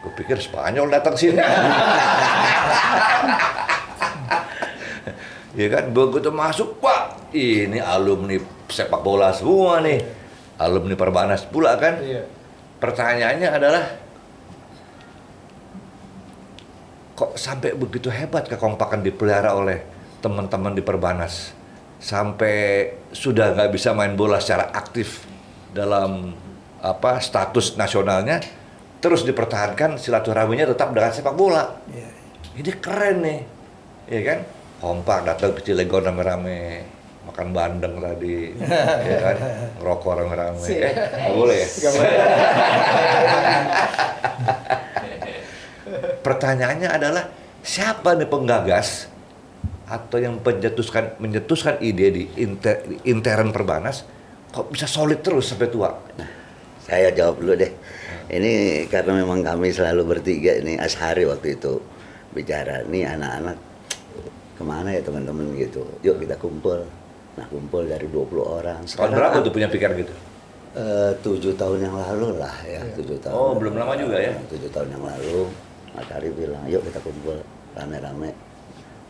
Gue pikir Spanyol datang sini. Ya kan, begitu masuk, Pak, ini alumni sepak bola semua nih. Alumni Perbanas pula kan. Iya. Pertanyaannya adalah, kok sampai begitu hebat kekompakan dipelihara oleh teman-teman di Perbanas sampai sudah nggak bisa main bola secara aktif dalam status nasionalnya, terus dipertahankan silaturahminya tetap dengan sepak bola. Iya. Ini keren nih, ya kan? Kompak datang ke Cilegon rame-rame, makan bandeng tadi, ya kan? Ngerokok rame-rame. Nggak boleh ya? Pertanyaannya adalah siapa nih penggagas atau yang mencetuskan ide di intern Perbanas kok bisa solid terus sampai tua? Saya jawab dulu deh. Ini karena memang kami selalu bertiga ini, Ashari waktu itu bicara, nih anak-anak kemana ya teman-teman gitu. Yuk kita kumpul. Nah kumpul dari 20 orang. Tahun berapa tuh punya pikiran gitu? 7 tahun yang lalu lah ya, 7 tahun. Oh, belum lama juga ya? 7 tahun yang lalu, Mas Ari bilang, yuk kita kumpul rame-rame.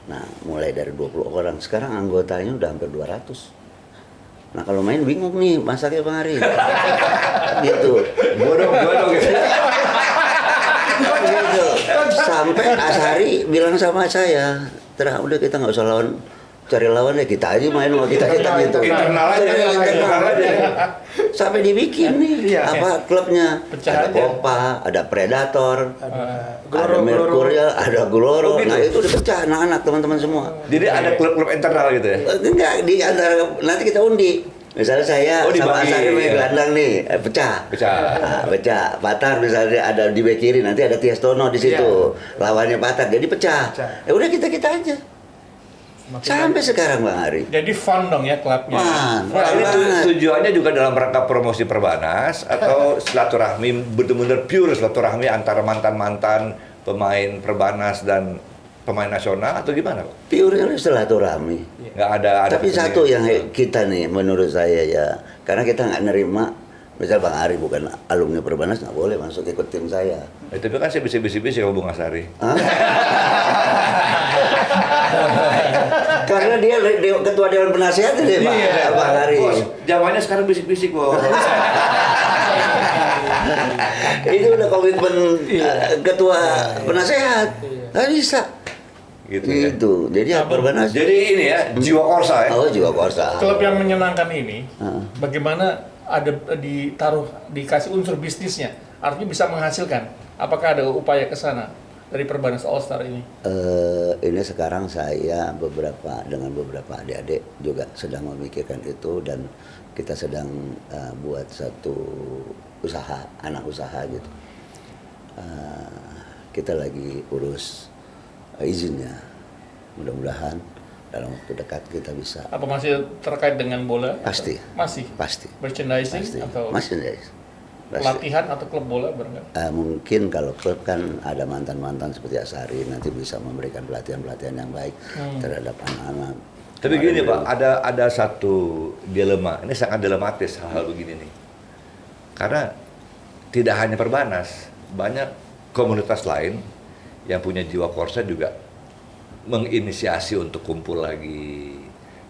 Nah, mulai dari 20 orang, sekarang anggotanya udah hampir 200. Nah, kalau main bingung nih, masaknya Bang Ari. Gitu. Bodoh gitu. Gitu. Sampai Asari bilang sama saya, udah kita nggak usah cari lawan ya, kita aja main sama kita gitu. Internal aja. Sampai dibikin nih Iya. klubnya. Pecah Ada aja. Kopa, ada Predator, ada Gloro, Merkurial, ada Gloro. Oh, gitu? Nah itu dipecah anak-anak teman-teman semua. Jadi ada klub-klub internal gitu ya? Enggak, di antara nanti kita undi. Misalnya saya Oh, sama dibagi, Asari main ya. gelandang nih, pecah. Pecah. Nah, pecah. Patar misalnya ada di bek kiri, nanti ada Tiastono di situ. Lawannya Patar, jadi pecah. Ya udah kita aja. Sampai sekarang Bang Ari. Jadi fun dong ya klubnya. Wah, Nah, ini banget. tujuannya juga dalam rangka promosi Perbanas atau silaturahmi, benar-benar pure silaturahmi antara mantan-mantan pemain Perbanas dan pemain nasional atau gimana, Pak? Pure silaturahmi. Nggak ada Tapi satu yang kita nih, menurut saya ya, karena kita nggak nerima, misal Bang Ari bukan alumni Perbanas, nggak boleh masuk ikut tim saya. Tapi kan saya bisik-bisik sama Bung Asari. Hah? Karena dia ketua Dewan Penasehat deh Pak, Bang Ari. Bos, zamannya sekarang bisik-bisik, Bos. Itu udah komitmen ketua penasehat, nggak bisa. Gitu ya. Gitu. Jadi ya Perbanas. Jadi ini ya, jiwa korsa ya. Oh jiwa korsa. Klub yang menyenangkan ini, Heeh. bagaimana ada dikasih unsur bisnisnya, artinya bisa menghasilkan. Apakah ada upaya ke sana dari Perbanas All Star ini? Ini sekarang saya dengan beberapa adik-adik juga sedang memikirkan itu dan kita sedang buat satu usaha, anak usaha gitu. Kita lagi urus izinnya. Mudah-mudahan dalam waktu dekat kita bisa. Apa masih terkait dengan bola? Pasti. Masih. Pasti. Merchandising Pasti. atau Masih guys. Pasti. pelatihan atau klub bola barangkali? Mungkin kalau klub kan ada mantan-mantan seperti Asari nanti bisa memberikan pelatihan-pelatihan yang baik terhadap anak-anak. Tapi gini Pak, ada satu dilema. Ini sangat dilematis hal-hal begini nih. Karena tidak hanya Perbanas, banyak komunitas lain yang punya jiwa korsa juga menginisiasi untuk kumpul lagi,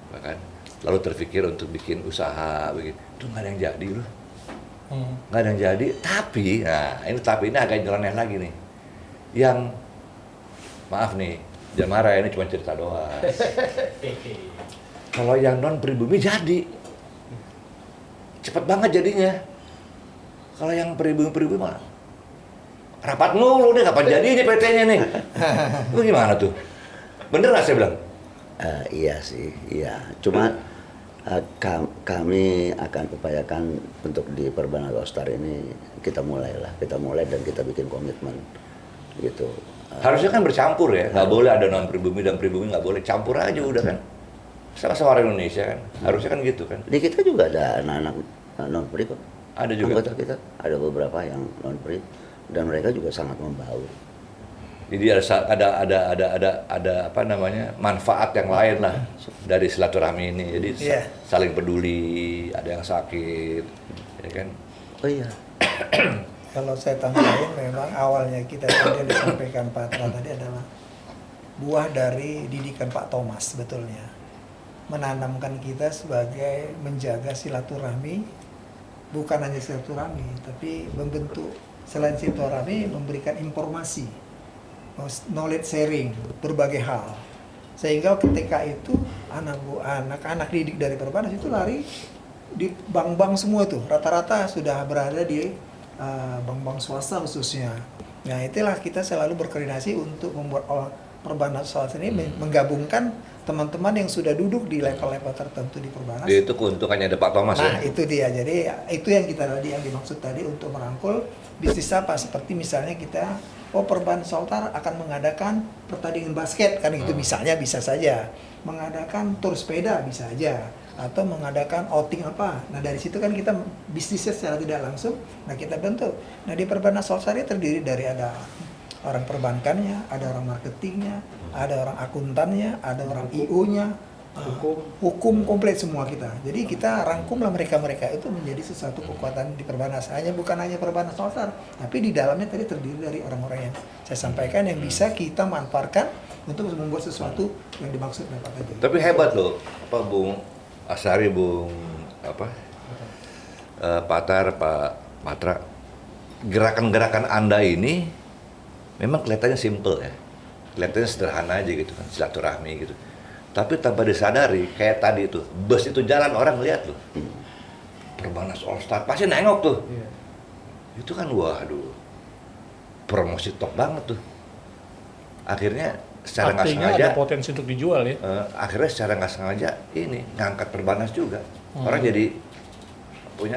bahkan lalu terpikir untuk bikin usaha begitu. Itu nggak ada yang jadi loh. Nggak ada yang jadi, tapi ini agak nyeleneh lagi nih. Yang maaf nih, jangan marah, ini cuma cerita doang. Kalau yang non pribumi jadi cepet banget jadinya. Kalau yang pribumi mah rapat mulu nih, kapan jadi nih PT-nya nih? Lu gimana tuh? Bener nggak saya bilang? Iya sih, iya. Cuma kami akan upayakan untuk di Perbanas All Star ini kita mulai dan kita bikin komitmen gitu. Harusnya kan bercampur ya, nggak boleh ada non pribumi dan pribumi, nggak boleh campur aja udah kan. Sama-sama orang Indonesia kan, harusnya kan gitu kan. Di kita juga ada anak-anak non pri kok. Ada juga. Anggota kita ada beberapa yang non pri dan mereka juga sangat membaur. Jadi ada apa namanya, manfaat yang lain lah dari silaturahmi ini. Jadi Iya. saling peduli, ada yang sakit, ya kan. Oh iya. Kalau saya tambahin, memang awalnya kita tadi yang disampaikan Pak Tra tadi adalah buah dari didikan Pak Thomas sebetulnya. Menanamkan kita sebagai menjaga silaturahmi, bukan hanya silaturahmi, tapi membentuk selain silaturahmi memberikan informasi, knowledge sharing, berbagai hal. Sehingga ketika itu anak-anak didik dari Perbanas itu lari di bank-bank semua tuh, rata-rata sudah berada di bank-bank swasta khususnya. Nah itulah kita selalu berkoordinasi untuk membuat Perbanas swasta ini menggabungkan teman-teman yang sudah duduk di level-level tertentu di Perbanas. Itu keuntungannya ada Pak Thomas Nah ya. itu dia, jadi itu yang kita tadi yang dimaksud tadi untuk merangkul bisnis apa, seperti misalnya kita Perbanas Sultar akan mengadakan pertandingan basket kan itu misalnya, bisa saja mengadakan tur sepeda bisa aja, atau mengadakan outing apa. Nah dari situ kan kita bisnisnya secara tidak langsung, nah kita bentuk. Nah di Perbanas Sultar ini terdiri dari ada orang perbankannya, ada orang marketingnya, ada orang akuntannya, ada orang IO-nya, hukum komplit semua kita. Jadi kita rangkumlah mereka-mereka itu menjadi sesuatu kekuatan di Perbanas. Bukan hanya Perbanas All-Star, tapi di dalamnya tadi terdiri dari orang-orang yang saya sampaikan yang bisa kita manfaatkan untuk membuat sesuatu yang dimaksud oleh Pak Tejo. Tapi hebat loh, Pak Bung Asari, Bung Patar, Pak Patra. Gerakan-gerakan Anda ini memang kelihatannya simple ya. Kelihatannya sederhana aja gitu kan, silaturahmi gitu. Tapi tanpa disadari, kayak tadi itu, bus itu jalan orang lihat loh. Perbanas All Star, pasti nengok tuh. Itu kan waduh, promosi top banget tuh. Akhirnya secara nggak Artinya sengaja, ada potensi untuk dijual ya. akhirnya secara nggak sengaja ini ngangkat Perbanas juga. Orang jadi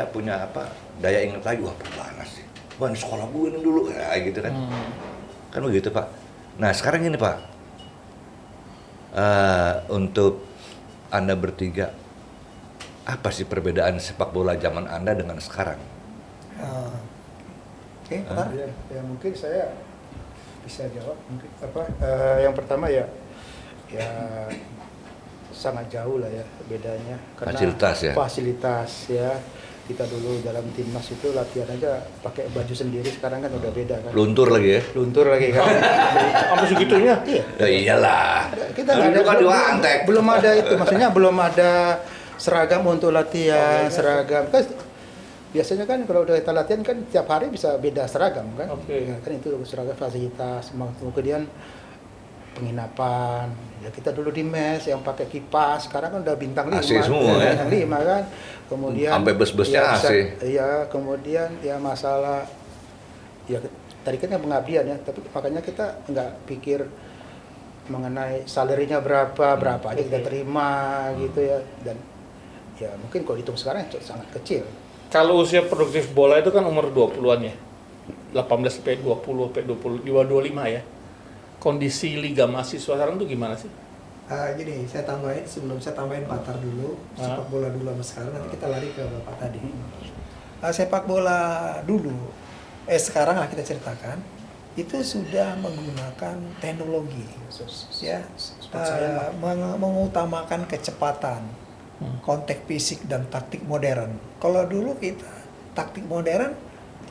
punya apa, daya ingat lagi, wah Perbanas sih. Wah ini sekolah gue ini dulu, kayak gitu kan. Kan begitu Pak. Nah sekarang ini Pak, untuk Anda bertiga, apa sih perbedaan sepak bola zaman Anda dengan sekarang? Oke, Pak. Ya mungkin saya bisa jawab mungkin yang pertama ya sangat jauh lah ya bedanya karena fasilitas ya. Kita dulu dalam timnas itu latihan aja pakai baju sendiri, sekarang kan udah beda kan. Luntur lagi ya? Luntur lagi kan. Sampai segitunya? Iya. Ya iyalah. Kita nggak ada, kan diwantek. belum ada itu, maksudnya belum ada seragam untuk latihan, seragam. Kan biasanya kan kalau udah kita latihan kan tiap hari bisa beda seragam kan. Ya, kan itu seragam fasilitas, kemudian penginapan. Ya kita dulu di mes yang pakai kipas, sekarang kan udah bintang 5. AC semua ya. Bintang 5 kan. Kemudian sampai bus-busnya AC. Iya, kemudian ya masalah ya tadi kan yang pengabdian ya, tapi makanya kita nggak pikir mengenai salarinya berapa aja kita terima gitu ya, dan ya mungkin kalau hitung sekarang itu sangat kecil. Kalau usia produktif bola itu kan umur 20-an ya. 18 sampai 20 sampai 25 ya. Kondisi liga mahasiswa sekarang tuh gimana sih? Gini, saya tambahin sebelum saya tambahin Patar dulu, sepak bola dulu sama sekarang, nanti kita lari ke Bapak tadi. Sepak bola dulu, sekarang lah kita ceritakan, itu sudah menggunakan teknologi, ya, mengutamakan kecepatan, kontak fisik dan taktik modern. Kalau dulu kita taktik modern,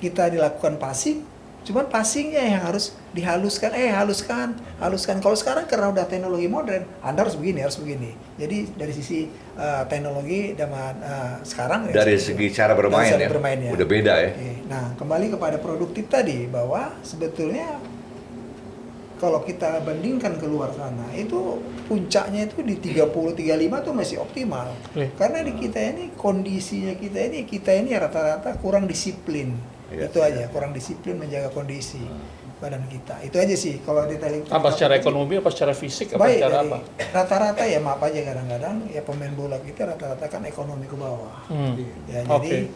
kita dilakukan passing, cuman passingnya yang harus dihaluskan, haluskan. Kalau sekarang karena udah teknologi modern, Anda harus begini. Jadi dari sisi teknologi zaman sekarang dari segi cara bermain ya, udah beda ya. Nah, kembali kepada produktif tadi, bahwa sebetulnya kalau kita bandingkan ke luar sana, itu puncaknya itu di 30-35 tuh masih optimal. Karena di kita ini, kondisinya kita ini rata-rata kurang disiplin. Itu aja, kurang disiplin menjaga kondisi badan kita. Itu aja sih kalau detailing. Apa secara ekonomi, apa secara fisik, apa baik, secara apa? Rata-rata ya maaf aja kadang-kadang ya pemain bola kita rata-rata kan ekonomi ke bawah. Ya jadi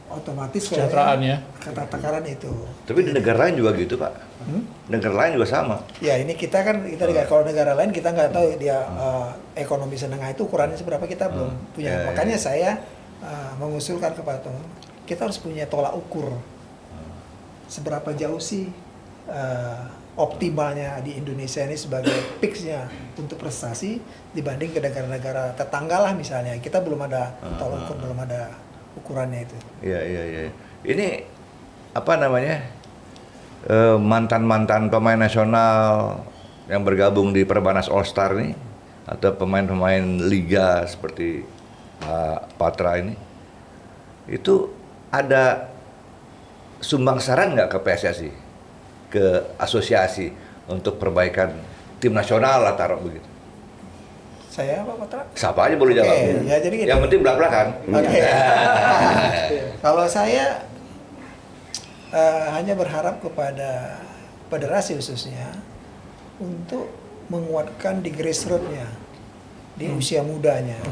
otomatis kesejahteraan ya. Kata takaran itu. Tapi di negara lain juga gitu Pak. Negara lain juga sama. Ya ini kita kalau negara lain kita nggak tahu dia ekonomi menengah itu ukurannya seberapa, kita belum punya. Makanya saya mengusulkan kepada teman, kita harus punya tolak ukur. Seberapa jauh sih optimalnya di Indonesia ini sebagai peaks-nya untuk prestasi dibanding ke negara-negara tetangga lah misalnya. Kita belum ada tolak ukur, belum ada ukurannya itu. Iya. Ini apa namanya, mantan-mantan pemain nasional yang bergabung di Perbanas All Star nih, atau pemain-pemain liga seperti Pak Patra ini, itu ada sumbang saran nggak ke PSSI, ke asosiasi untuk perbaikan tim nasional lah, taruh begitu? Saya Pak Patra? Siapa aja boleh jawab. Ya, jadi yang penting belak-belakan. Kalau saya hanya berharap kepada federasi khususnya untuk menguatkan di grassroots-nya, di usia mudanya.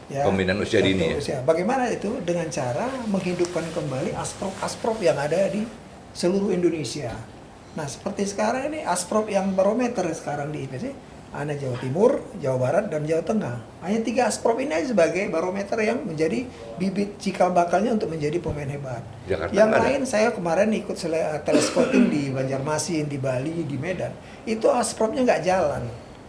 Ya, pembinaan usia dini ya. Bagaimana itu dengan cara menghidupkan kembali asprop yang ada di seluruh Indonesia. Nah seperti sekarang ini asprop yang barometer sekarang di IPC ada Jawa Timur, Jawa Barat, dan Jawa Tengah. Hanya 3 asprop ini sebagai barometer yang menjadi bibit cikal bakalnya untuk menjadi pemain hebat. Jakarta yang lain saya kemarin ikut telescouting di Banjarmasin, di Bali, di Medan. Itu aspropnya nggak jalan.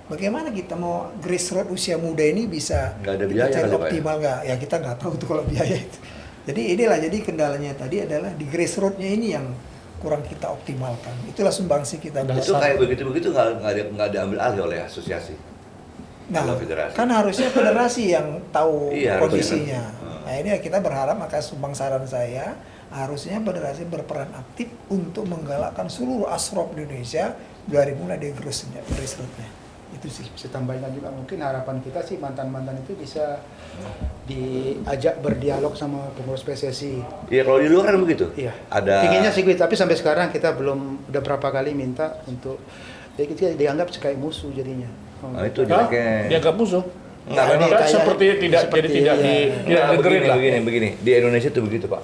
bagaimana kita mau grassroots usia muda ini bisa Nggak ada kita biaya cari kali, Pak, ya? optimal nggak? Ya kita nggak tahu tuh kalau biaya itu. Jadi inilah jadi kendalanya tadi adalah di grassroots-nya ini yang kurang kita optimalkan. Itulah sumbangsi kita. Itu kayak begitu nggak diambil alih oleh asosiasi. Nah, Kalau federasi. kan harusnya federasi yang tahu Iya, kondisinya. harusnya. Nah, ini kita berharap, maka sumbang saran saya, harusnya federasi berperan aktif untuk menggalakkan seluruh asrop di Indonesia dari mulai dari grassroots-nya. Itu sih. Bisa tambahin juga mungkin harapan kita sih mantan-mantan itu bisa diajak berdialog sama pengurus PSSI. Iya, kalau di luar kan begitu. Iya. Ada. Inginnya sih gitu, tapi sampai sekarang kita belum udah berapa kali minta untuk jadi kita dianggap kayak musuh jadinya. Nah, itu Hah? jeleknya. Dianggap musuh. Nggak, Ini memang Kan kayak- seperti tidak seperti, jadi tidak iya. tidak Nah, dengerin lah. begini. Di Indonesia tuh begitu, Pak.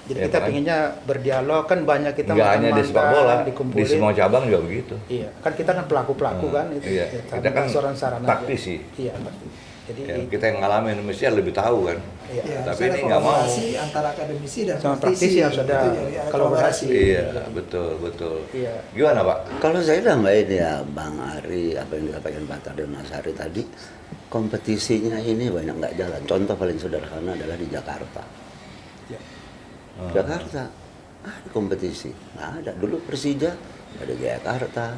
Jadi Ya, kita kan? pengennya berdialog, kan banyak kita Nggak hanya di sepak bola, di dikumpulin. semua cabang juga begitu. Iya, kan kita kan pelaku-pelaku kan itu. Iya, Ya, kita kan saran-saran aja. praktisi. Iya, praktisi. Jadi Ya, kita yang ngalamin mesti lebih tahu kan. iya. Ya, Tapi harus ada ini nggak mau. kolaborasi antara akademisi dan Sama praktisi harus ada Itu jadi kolaborasi. Iya, betul. Iya. Gimana, Pak? Kalau saya tambahin ya Bang Ari, apa yang disampaikan Pak Tar dan Mas Ari tadi, kompetisinya ini banyak nggak jalan. Contoh paling sederhana adalah di Jakarta. Jakarta ada kompetisi, nggak ada. Dulu Persija ada Jakarta,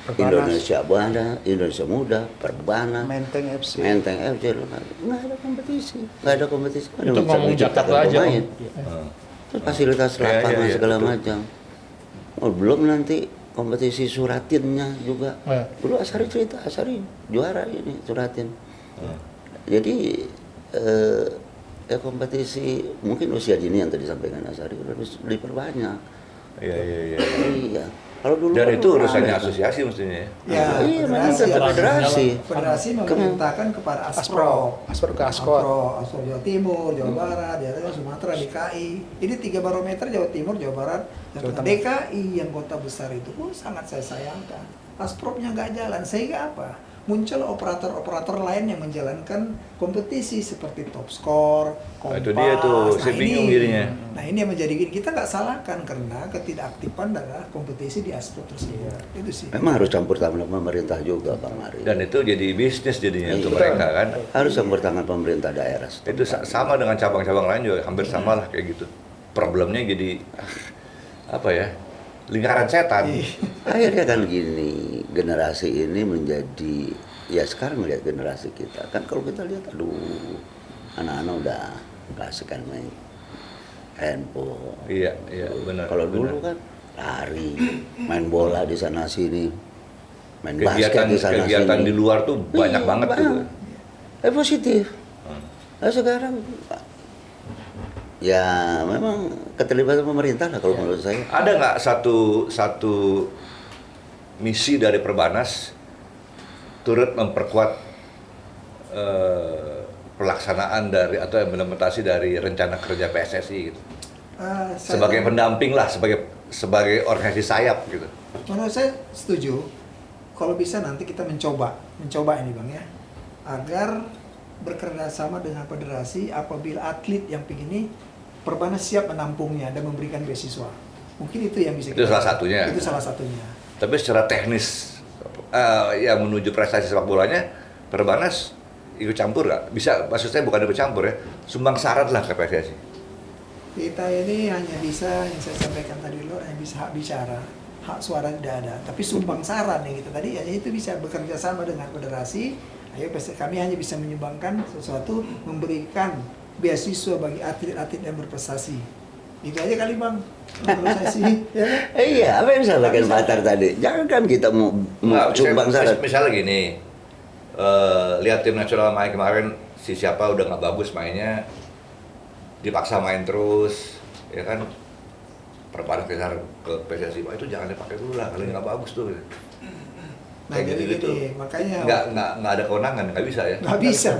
Perbanas. Indonesia Banda, Indonesia Muda, Perbanas, Menteng FC. Menteng FC, nggak ada kompetisi, nggak ada kompetisi. Mana Itu bisa ngomong menciptakan Jakarta aja, pemain? Om. Terus fasilitas Iya, lapangan iya, segala betul. macam. Oh, belum nanti kompetisi suratinnya juga. Ya. Dulu Asari cerita, Asari juara ini suratin. Jadi ya kompetisi mungkin usia dini yang tadi disampaikan Asari harus diperbanyak. Iya. Iya. Kalau dulu Dan kan itu urusannya ada. asosiasi mestinya ya. Ya, Iya, memang federasi, tetap federasi. Federasi memerintahkan kepada Aspro ke Askot. Aspro Jawa Timur, Jawa Barat, Jawa Sumatera, DKI. Ini 3 barometer Jawa Timur, Jawa Barat, Jawa Tengah. DKI yang kota besar itu pun sangat saya sayangkan. Aspropnya nggak jalan, sehingga apa? Muncul operator-operator lain yang menjalankan kompetisi seperti Top Score, Kompas. Itu dia tuh, saya bingung jadinya. Nah ini yang menjadi kita nggak salahkan karena ketidakaktifan adalah kompetisi di Asprop tersebut. Itu sih. Memang harus campur tangan pemerintah juga, Bang Ari. Dan itu jadi bisnis jadinya untuk Iya. mereka kan. Harus campur tangan pemerintah daerah. Itu sama dengan cabang-cabang lain juga hampir sama lah kayak gitu. Problemnya jadi apa ya? Lingkaran setan. Akhirnya kan gini, generasi ini menjadi, ya sekarang melihat generasi kita, kan kalau kita lihat, aduh, anak-anak udah kasihkan main handphone. Iya, benar. Kalau dulu benar. kan lari, main bola di sana sini, main basket di sana kegiatan sini. di luar tuh banyak Iya, banget tuh. Positif. Nah sekarang, ya memang keterlibatan pemerintah lah kalau menurut saya. Ada nggak satu misi dari Perbanas turut memperkuat pelaksanaan dari atau implementasi dari rencana kerja PSSI gitu? Sebagai pendamping lah, sebagai organisasi sayap gitu. Menurut saya setuju. Kalau bisa nanti kita mencoba ini Bang ya, agar bekerjasama dengan federasi apabila atlet yang begini Perbanas siap menampungnya dan memberikan beasiswa. Mungkin itu yang bisa Itu salah satunya. Itu salah satunya. Tapi secara teknis yang menuju prestasi sepak bolanya, Perbanas ikut campur nggak? Bisa, maksud saya bukan ikut campur ya, sumbang syarat lah ke PSSI. Kita ini hanya bisa, yang saya sampaikan tadi dulu, hanya bisa hak bicara, hak suara tidak ada. Tapi sumbang saran yang itu tadi, hanya itu bisa bekerja sama dengan federasi. Ayo kami hanya bisa menyumbangkan sesuatu, memberikan beasiswa bagi atlet-atlet yang berprestasi. Itu aja kali Bang, menurut saya sih. Ya. Iya, apa yang disampaikan Pak Tar tadi? Jangan kan kita mau Nah, sumbang syarat. misalnya gini, lihat tim nasional main kemarin, si siapa udah nggak bagus mainnya, dipaksa main terus, ya kan? Perbanas ke PSSI, itu jangan dipakai dulu lah, kalau nggak bagus tuh. Nah jadi gini, makanya nggak ada kewenangan, nggak bisa ya? nggak bisa.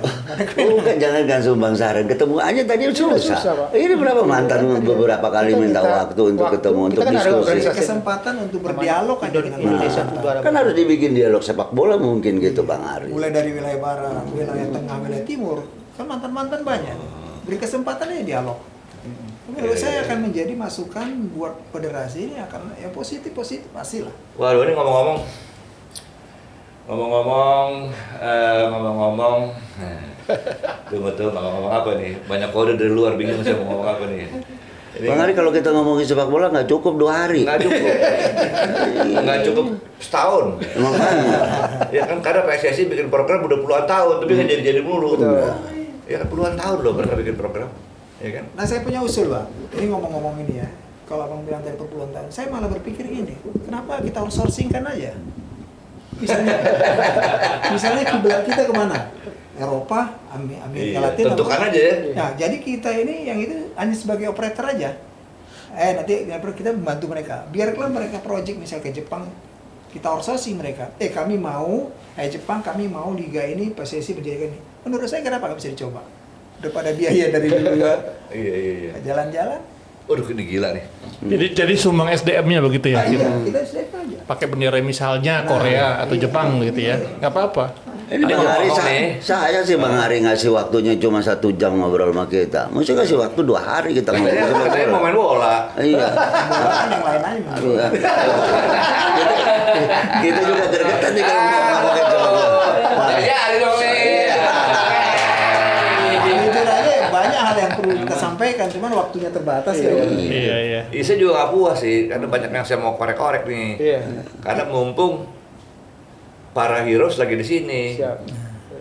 Bukan, jangan sumbang saran, ketemu aja tadi susah, susah. Pak. Ini berapa mantan beberapa kali minta waktu untuk ketemu, untuk kita kan ada diskusi. organisasi. Kesempatan untuk berdialog kan dengan Indonesia Nah, Tudara. kan harus dibikin dialog sepak bola mungkin gitu Bang Ari. mulai dari wilayah barat, wilayah tengah, wilayah timur, kan mantan-mantan banyak. Beri kesempatan aja dialog. Menurut saya akan menjadi masukan buat federasi ini akan yang positif pastilah. Waduh, ini ngomong-ngomong, Ngomong-ngomong, tunggu tuh ngomong apa nih? Banyak kode dari luar, bingung saya mau ngomong apa nih. Bang Ari, kalau kita ngomongin sepak bola nggak cukup 2 hari. Nggak cukup setahun. Makanya. Ya kan karena PSSI bikin program udah puluhan tahun, tapi nggak jadi mulu. Ya kan puluhan tahun loh mereka bikin program, ya kan? Nah saya punya usul Bang, ini ngomong-ngomong ini ya, kalau Abang bilang tadi puluhan tahun, saya malah berpikir gini, kenapa kita outsourcing kan aja? Misalnya kiblat kita kemana? Eropa, Amerika Latin. Tentukan aja ya. Nah, jadi kita ini yang itu hanya sebagai operator aja. Nanti kita membantu mereka. Biarlah mereka project misal ke Jepang, kita outsourcing mereka. Kami mau, Jepang kami mau liga ini, PSSI menjadikan ini. Menurut saya kenapa nggak bisa dicoba? Daripada biaya dari dulu ya. Iya. Jalan-jalan. Waduh, ini gila nih. Jadi sumbang SDM-nya begitu ya? Iya, kita SDM aja. Pakai bendera misalnya Korea atau Jepang gitu ya? Nggak apa-apa. Ini Bang Ari, saya sih Bang Ari ngasih waktunya cuma 1 jam ngobrol sama kita. Mesti kasih waktu 2 hari kita ngobrol sama Katanya mau main bola. Iya. Bolaan yang lain aja. Aduh, ya. Kita juga gergetan nih kalau ngomongin sepak bola. Jadi dong nih. Jujur aja banyak hal yang perlu kita sampaikan, cuman waktunya terbatas ya. Iya. Saya juga nggak puas sih, karena banyak yang saya mau korek-korek nih. Iya. Karena mumpung para heroes lagi di sini. Siap.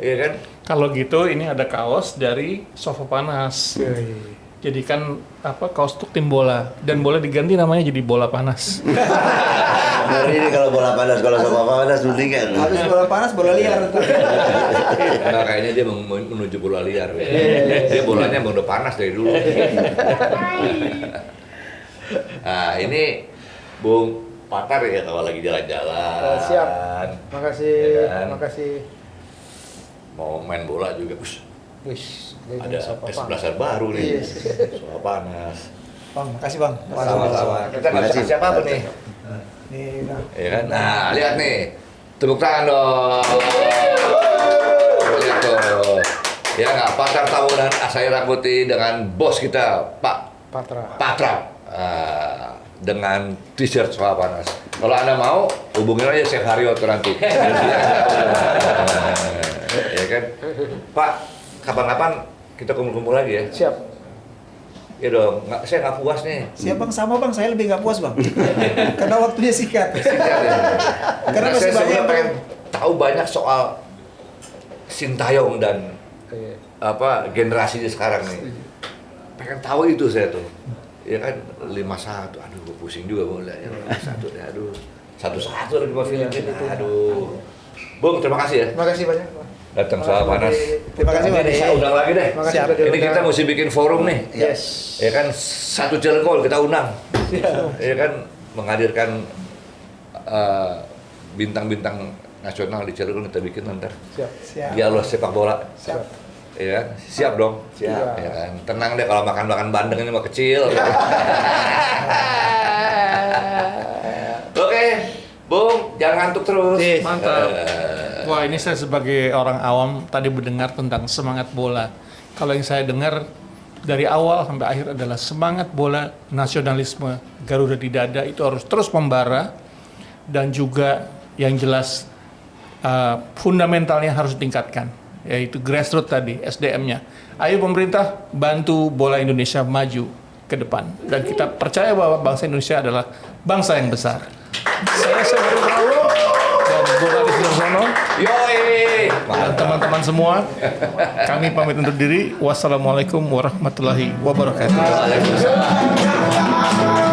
Iya kan? Kalau gitu ini ada kaos dari Sofa Panas. Jadi kan kaos untuk tim bola dan boleh diganti namanya jadi bola panas. Hari ini kalau bola panas, kalau sepak panas mendingan. Habis bola panas, bola liar. Nah, kayaknya dia menuju bola liar. Dia bolanya emang udah panas dari dulu. Nah, ini Bung Patar ya kalau lagi jalan-jalan. Siap. Makasih. Ya kan? Makasih. Mau main bola juga, Wish. ada kesebelasan baru nih. Soal panas. Bang, makasih Bang. Sama-sama. Kita nggak bisa siapa apa nih? Nih, Bang. Ya kan? Nah, lihat nih. Tepuk tangan dong. Lihat tuh. Ya nggak, Patar Tahunan saya rangkuti dengan bos kita, Pak Patra. Dengan t-shirt Soal Panas. Kalau Anda mau, hubungin aja Chef Haryoto nanti. Ya kan? Pak, kapan-kapan kita kumpul-kumpul lagi ya? Siap. Ya dong, saya nggak puas nih. Siap Bang, sama Bang, saya lebih nggak puas Bang. Karena waktunya singkat. Karena masih saya banyak sebenarnya pengen tahu banyak soal Sintayong dan generasinya sekarang nih. Pengen tahu itu saya tuh. Ya kan 5-1, aduh gue pusing juga mau lihat 5-1 deh, aduh 1-1 lagi sama Filipina, aduh. Bung, terima kasih ya. Terima kasih banyak. Datang Soal Panas. Terima kasih Bang. Saya undang lagi deh. Makasih Siap. sudah Ini diundang. kita mesti bikin forum nih. Yes. Ya kan, 1 Cilegon kita undang. Ya kan, menghadirkan bintang-bintang nasional di Cilegon kita bikin nanti. Siap. Dialog sepak bola. Siap. Ya kan? Siap dong. Siap. Ya kan? Tenang deh kalau makan-makan bandeng ini mah kecil. Oke, Bung, jangan ngantuk terus. Mantap. Wah, ini saya sebagai orang awam tadi mendengar tentang semangat bola. Kalau yang saya dengar dari awal sampai akhir adalah semangat bola, nasionalisme, Garuda di dada itu harus terus membara, dan juga yang jelas fundamentalnya harus ditingkatkan, yaitu grassroots tadi, SDM-nya. Ayo pemerintah bantu bola Indonesia maju ke depan, dan kita percaya bahwa bangsa Indonesia adalah bangsa yang besar. Saya Sebaru Prawo dan Bung Adi Sudarsono Yoi. dan teman-teman semua, kami pamit undur diri. Wassalamualaikum warahmatullahi wabarakatuh. Waalaikumsalam.